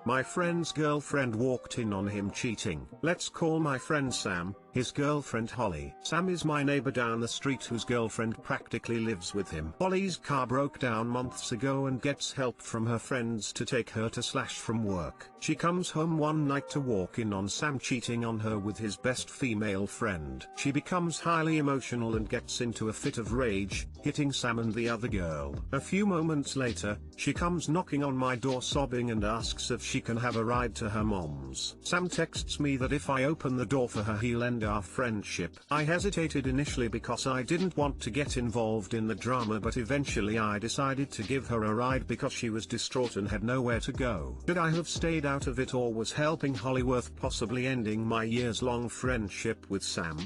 My friend's girlfriend walked in on him cheating. Let's call my friend Sam, his girlfriend Holly. Sam is my neighbor down the street whose girlfriend practically lives with him. Holly's car broke down months ago and gets help from her friends to take her to / from work. She comes home one night to walk in on Sam cheating on her with his best female friend. She becomes highly emotional and gets into a fit of rage, hitting Sam and the other girl. A few moments later, she comes knocking on my door sobbing and asks if she can have a ride to her mom's. Sam texts me that if I open the door for her he'll end our friendship. I hesitated initially because I didn't want to get involved in the drama, but eventually I decided to give her a ride because she was distraught and had nowhere to go. Should I have stayed out of it, or was helping Holly worth possibly ending my years-long friendship with Sam?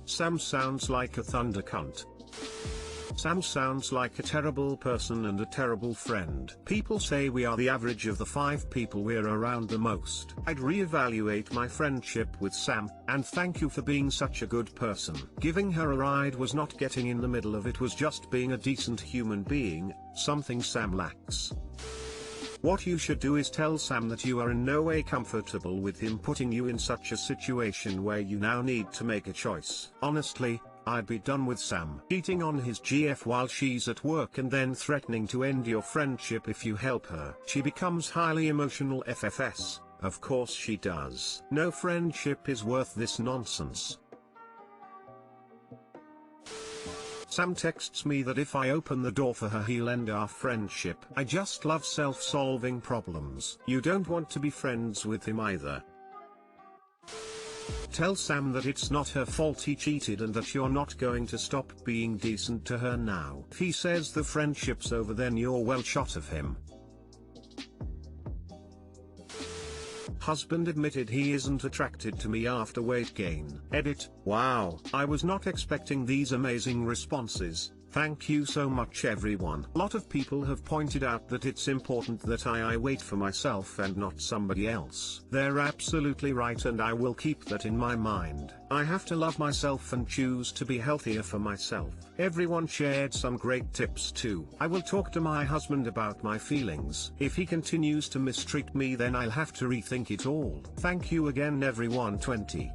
Sam sounds like a thunder cunt. Sam sounds like a terrible person and a terrible friend. People say we are the average of the 5 people we're around the most. I'd reevaluate my friendship with Sam, and thank you for being such a good person. Giving her a ride was not getting in the middle of it, was just being a decent human being, something Sam lacks. What you should do is tell Sam that you are in no way comfortable with him putting you in such a situation where you now need to make a choice. Honestly, I'd be done with Sam cheating on his GF while she's at work and then threatening to end your friendship if you help her. She becomes highly emotional FFS, of course she does. No friendship is worth this nonsense. Sam texts me that if I open the door for her he'll end our friendship. I just love self-solving problems. You don't want to be friends with him either. Tell Sam that it's not her fault he cheated and that you're not going to stop being decent to her now. If he says the friendship's over, then you're well shot of him. Husband admitted he isn't attracted to me after weight gain. Edit. Wow, I was not expecting these amazing responses. Thank you so much everyone. A lot of people have pointed out that it's important that I wait for myself and not somebody else. They're absolutely right, and I will keep that in my mind. I have to love myself and choose to be healthier for myself. Everyone shared some great tips too. I will talk to my husband about my feelings. If he continues to mistreat me, then I'll have to rethink it all. Thank you again everyone. 20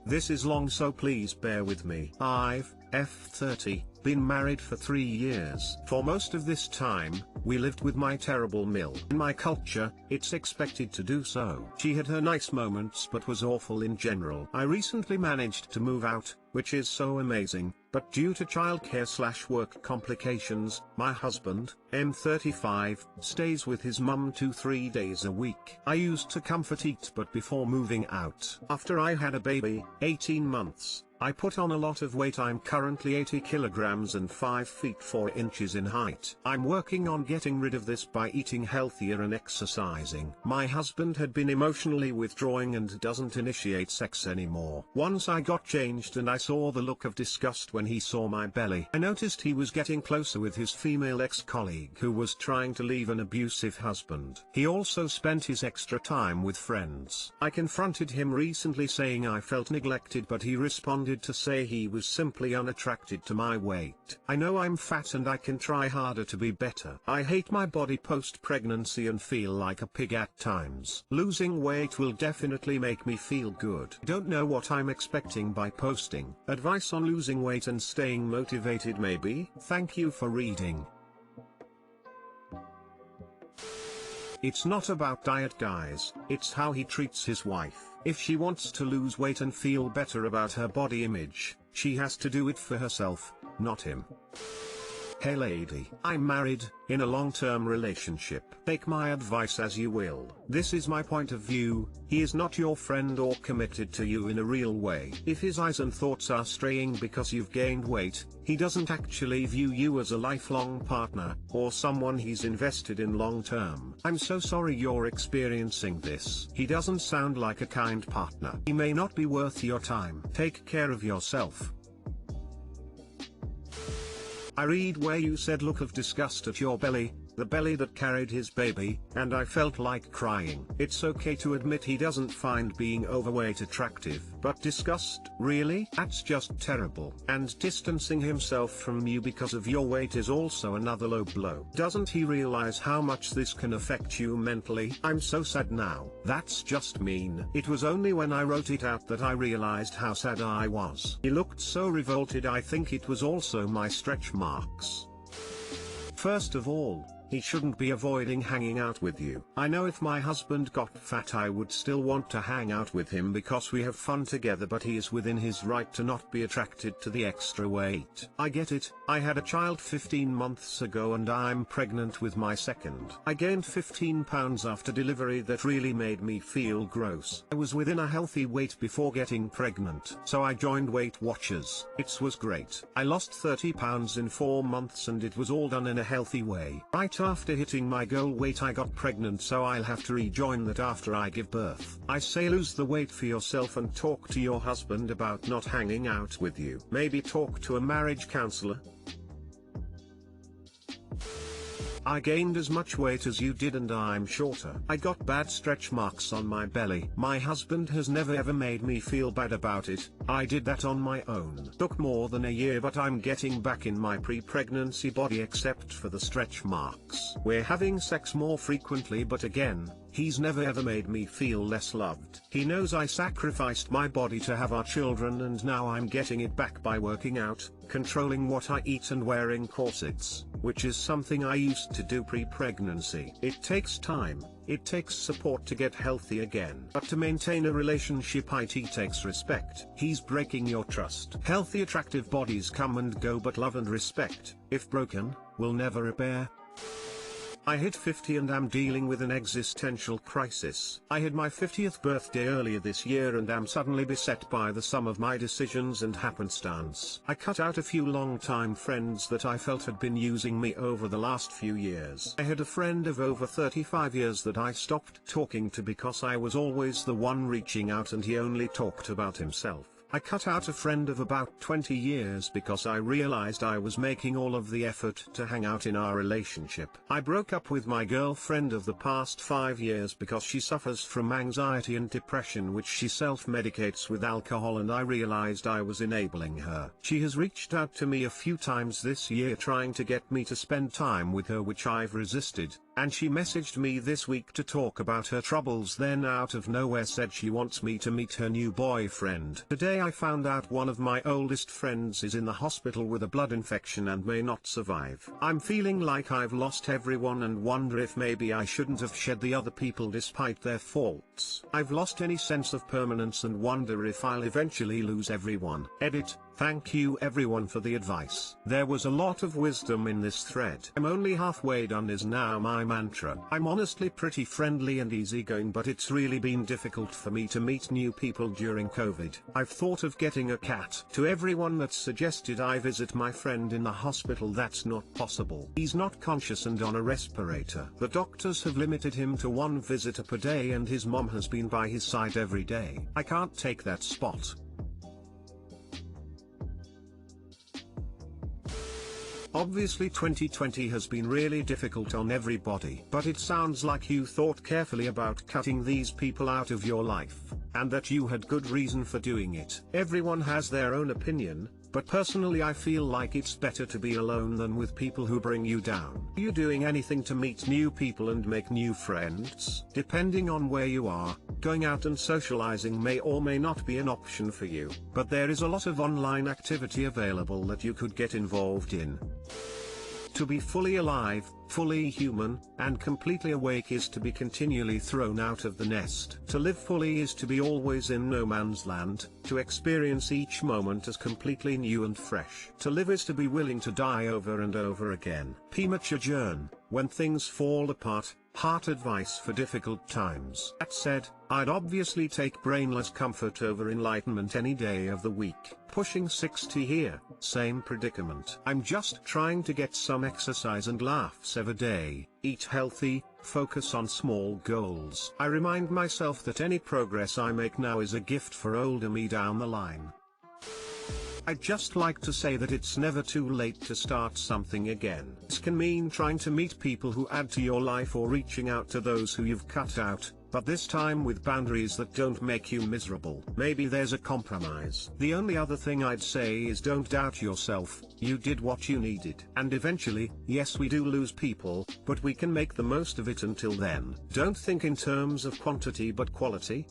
This is long, so please bear with me. I've F30, been married for 3 years. For most of this time, we lived with my terrible mill. In my culture, it's expected to do so. She had her nice moments but was awful in general. I recently managed to move out, which is so amazing, but due to childcare/work complications, my husband, M35, stays with his mum 2-3 days a week. I used to comfort eat, but before moving out, after I had a baby, 18 months, I put on a lot of weight. I'm currently 80 kilograms and 5 feet 4 inches in height. I'm working on getting rid of this by eating healthier and exercising. My husband had been emotionally withdrawing and doesn't initiate sex anymore. Once I got changed and I saw the look of disgust when he saw my belly. I noticed he was getting closer with his female ex-colleague who was trying to leave an abusive husband. He also spent his extra time with friends. I confronted him recently saying I felt neglected, but he responded to say he was simply unattracted to my weight. I know I'm fat and I can try harder to be better. I hate my body post-pregnancy and feel like a pig at times. Losing weight will definitely make me feel good. Don't know what I'm expecting by posting. Advice on losing weight and staying motivated maybe? Thank you for reading. It's not about diet guys, it's how he treats his wife. If she wants to lose weight and feel better about her body image, she has to do it for herself, not him. Hey lady, I'm married, in a long-term relationship. Take my advice as you will. This is my point of view. He is not your friend or committed to you in a real way. If his eyes and thoughts are straying because you've gained weight, he doesn't actually view you as a lifelong partner, or someone he's invested in long-term. I'm so sorry you're experiencing this. He doesn't sound like a kind partner. He may not be worth your time. Take care of yourself. I read where you said look of disgust at your belly. the belly that carried his baby, and I felt like crying. It's okay to admit he doesn't find being overweight attractive, but disgust, really? That's just terrible. And distancing himself from you because of your weight is also another low blow. Doesn't he realize how much this can affect you mentally? I'm so sad now. That's just mean. It was only when I wrote it out that I realized how sad I was. He looked so revolted. I think it was also my stretch marks. First of all, he shouldn't be avoiding hanging out with you. I know if my husband got fat I would still want to hang out with him because we have fun together, but he is within his right to not be attracted to the extra weight. I get it. I had a child 15 months ago and I'm pregnant with my second. I gained 15 pounds after delivery that really made me feel gross. I was within a healthy weight before getting pregnant, so I joined Weight Watchers. It was great. I lost 30 pounds in 4 months and it was all done in a healthy way. Right after hitting my goal weight I got pregnant, so I'll have to rejoin that after I give birth. I say lose the weight for yourself and talk to your husband about not hanging out with you. Maybe talk to a marriage counselor. I gained as much weight as you did and I'm shorter. I got bad stretch marks on my belly. My husband has never ever made me feel bad about it. I did that on my own. Took more than a year, but I'm getting back in my pre-pregnancy body except for the stretch marks. We're having sex more frequently, but again, he's never ever made me feel less loved. He knows I sacrificed my body to have our children and now I'm getting it back by working out, controlling what I eat and wearing corsets, which is something I used to do pre-pregnancy. It takes time. It takes support to get healthy again. But to maintain a relationship it takes respect. He's breaking your trust. Healthy attractive bodies come and go, but love and respect, if broken, will never repair. I hit 50 and am dealing with an existential crisis. I had my 50th birthday earlier this year and am suddenly beset by the sum of my decisions and happenstance. I cut out a few long-time friends that I felt had been using me over the last few years. I had a friend of over 35 years that I stopped talking to because I was always the one reaching out and he only talked about himself. I cut out a friend of about 20 years because I realized I was making all of the effort to hang out in our relationship. I broke up with my girlfriend of the past 5 years because she suffers from anxiety and depression, which she self-medicates with alcohol, and I realized I was enabling her. She has reached out to me a few times this year trying to get me to spend time with her, which I've resisted. And she messaged me this week to talk about her troubles, then out of nowhere said she wants me to meet her new boyfriend. Today I found out one of my oldest friends is in the hospital with a blood infection and may not survive. I'm feeling like I've lost everyone and wonder if maybe I shouldn't have shed the other people despite their faults. I've lost any sense of permanence and wonder if I'll eventually lose everyone. Edit. Thank you everyone for the advice. There was a lot of wisdom in this thread. I'm only halfway done is now my mantra. I'm honestly pretty friendly and easygoing, but it's really been difficult for me to meet new people during COVID. I've thought of getting a cat. To everyone that suggested I visit my friend in the hospital, that's not possible. He's not conscious and on a respirator. The doctors have limited him to 1 visitor per day and his mom has been by his side every day. I can't take that spot. Obviously 2020 has been really difficult on everybody, but it sounds like you thought carefully about cutting these people out of your life, and that you had good reason for doing it. Everyone has their own opinion, but personally I feel like it's better to be alone than with people who bring you down. Are you doing anything to meet new people and make new friends? Depending on where you are, going out and socializing may or may not be an option for you, but there is a lot of online activity available that you could get involved in. To be fully alive, fully human, and completely awake is to be continually thrown out of the nest. To live fully is to be always in no man's land, to experience each moment as completely new and fresh. To live is to be willing to die over and over again. Premature journ, when things fall apart, heart advice for difficult times. That said, I'd obviously take brainless comfort over enlightenment any day of the week. Pushing 60 here, same predicament. I'm just trying to get some exercise and laughs every day, eat healthy, focus on small goals. I remind myself that any progress I make now is a gift for older me down the line. I'd just like to say that it's never too late to start something again. This can mean trying to meet people who add to your life or reaching out to those who you've cut out, but this time with boundaries that don't make you miserable. Maybe there's a compromise. The only other thing I'd say is don't doubt yourself, you did what you needed. And eventually, yes, we do lose people, but we can make the most of it until then. Don't think in terms of quantity but quality.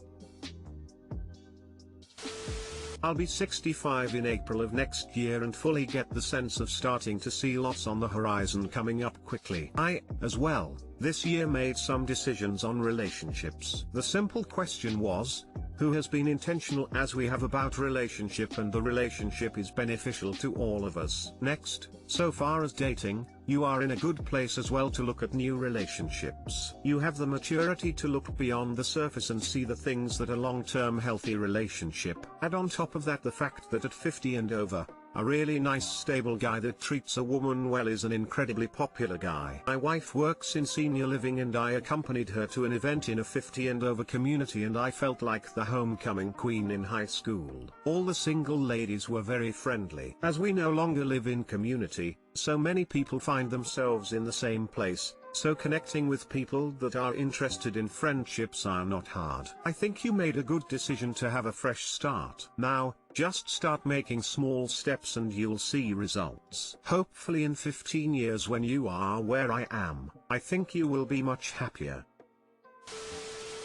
I'll be 65 in April of next year and fully get the sense of starting to see lots on the horizon coming up quickly. I, as well, this year made some decisions on relationships. The simple question was, who has been intentional as we have about relationship, and the relationship is beneficial to all of us. Next, so far as dating, you are in a good place as well to look at new relationships. You have the maturity to look beyond the surface and see the things that a long-term healthy relationship. Add on top of that the fact that at 50 and over, a really nice stable guy that treats a woman well is an incredibly popular guy. My wife works in senior living and I accompanied her to an event in a 50 and over community and I felt like the homecoming queen in high school. All the single ladies were very friendly. As we no longer live in community, so many people find themselves in the same place, so connecting with people that are interested in friendships are not hard. I think you made a good decision to have a fresh start. Now, just start making small steps and you'll see results. Hopefully in 15 years when you are where I am, I think you will be much happier.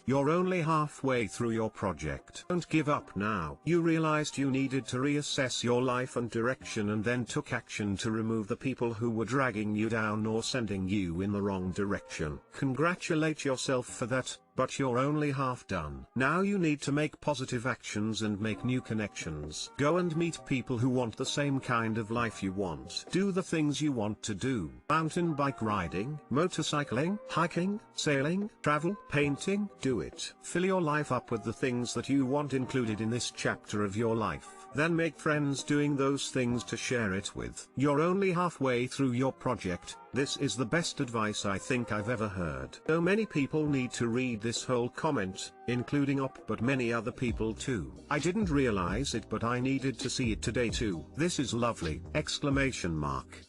You're only halfway through your project. Don't give up now. You realized you needed to reassess your life and direction and then took action to remove the people who were dragging you down or sending you in the wrong direction. Congratulate yourself for that, but you're only half done. Now you need to make positive actions and make new connections. Go and meet people who want the same kind of life you want. Do the things you want to do. Mountain bike riding, motorcycling, hiking, sailing, travel, painting. Do it. Fill your life up with the things that you want included in this chapter of your life. Then make friends doing those things to share it with. You're only halfway through your project. This is the best advice I think I've ever heard. So many people need to read this whole comment, including but many other people too. I didn't realize it, but I needed to see it today too. This is lovely! Exclamation mark.